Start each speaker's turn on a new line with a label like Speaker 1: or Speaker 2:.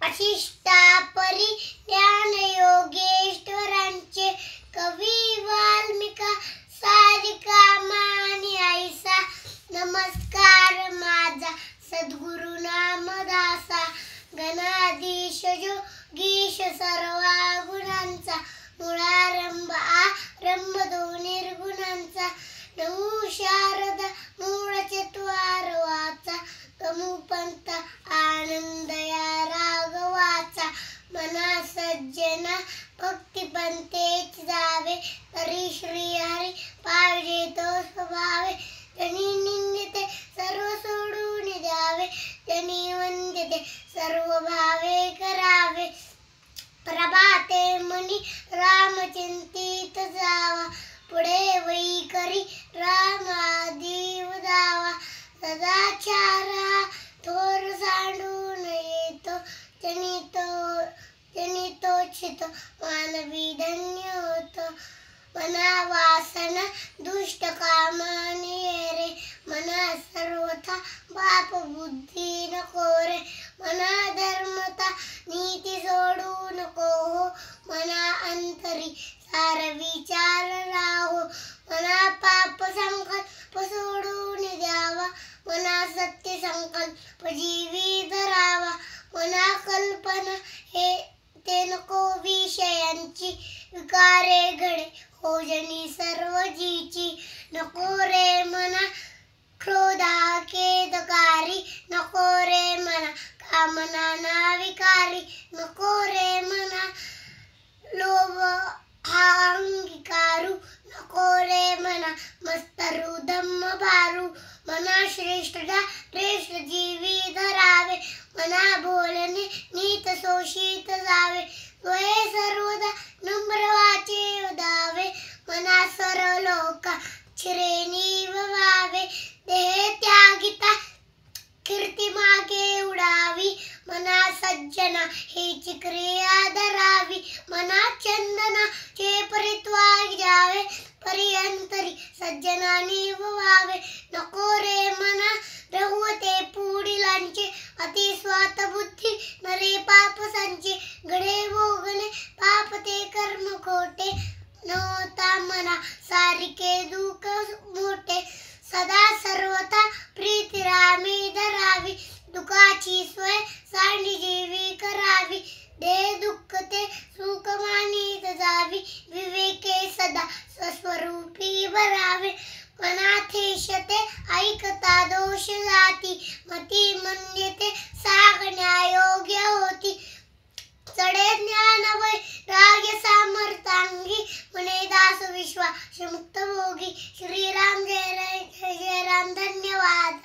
Speaker 1: अशिष्टा परी ज्ञान योगेश्वरांचे कवी वाल्मिका सारिका मानी ऐसा नमस्कार माझा सद्गुरु नामदासा गणाधीश जोगीश सर्व गुणांचा मूळारंभ आरंभ दोन निर्गुणांचा नमो शारदा मूळ चत्वार वाचा गमू पंथ आनंद या राघवाचा मना सज्जना भक्ती पंथेच जावे तरी श्री हरी पावजे तो स्वभावे जनी निंदिते सर्व सोडून द्यावे जनी वंदिते सर्व भावे करावे प्रभाते मनी राम चिंतित जावा पुढे वै करी राम आदिव दावा सदाचारा थोर सांडून येतो जनी तोचित मानवी धन्य होतो मना वासना दुष्ट कामाने रे मना सर्वथा पाप बुद्धी नको रे मना धर्मता नीती सोडू नको हो मना अंतरी सार विचार राहो मना पाप संकल्प सोडून द्यावा मना सत्य संकल्प जीवी धरावा मना कल्पना हे ते नको विषयांची विकारे घडे हो जनी सर्व जीची नको रे मना क्रोधा केदकारी नको रे मना कामना नाविकारी नको रे मना लोभ हा अंगीकारू नको रे मना मस्तरू धम्म भारू मना श्रेष्ठ जीवी धरावे मना बोलणे नीत शोषित जावे त्वये सर्वदा नम्र वाचे उदावे मना सर्व लोका श्रेणी व्हावे देह त्यागिता कीर्ती मागे उडावी मना सज्जना हेची क्रिया धरावी मना चंदना चे परित्वा जावे परियंतरी सज्जनानी व्हावे नको रे मना रहुते पुढीलांचे अति स्वार्थ बुद्धी नरे पाप संचे घडे भोगणे पाप ते कर्म खोटे नव्हता मना सारिके दुःख मोठे सदा सर्वथा प्रीती रामी धरावी दुःखाची सोय सांडी जीवी करावी दे दुःख ते सुख मानित जावी विवेके सदा स्वस्वरूपी भरावे मनाथेशते ऐकता दोष जाती मती म्हणते सांगण्या योग्य होती चढे ज्ञान वैराग्य सामर्थांगी मने दास विश्वास मुक्त भोगी श्रीराम जय राम धन्यवाद।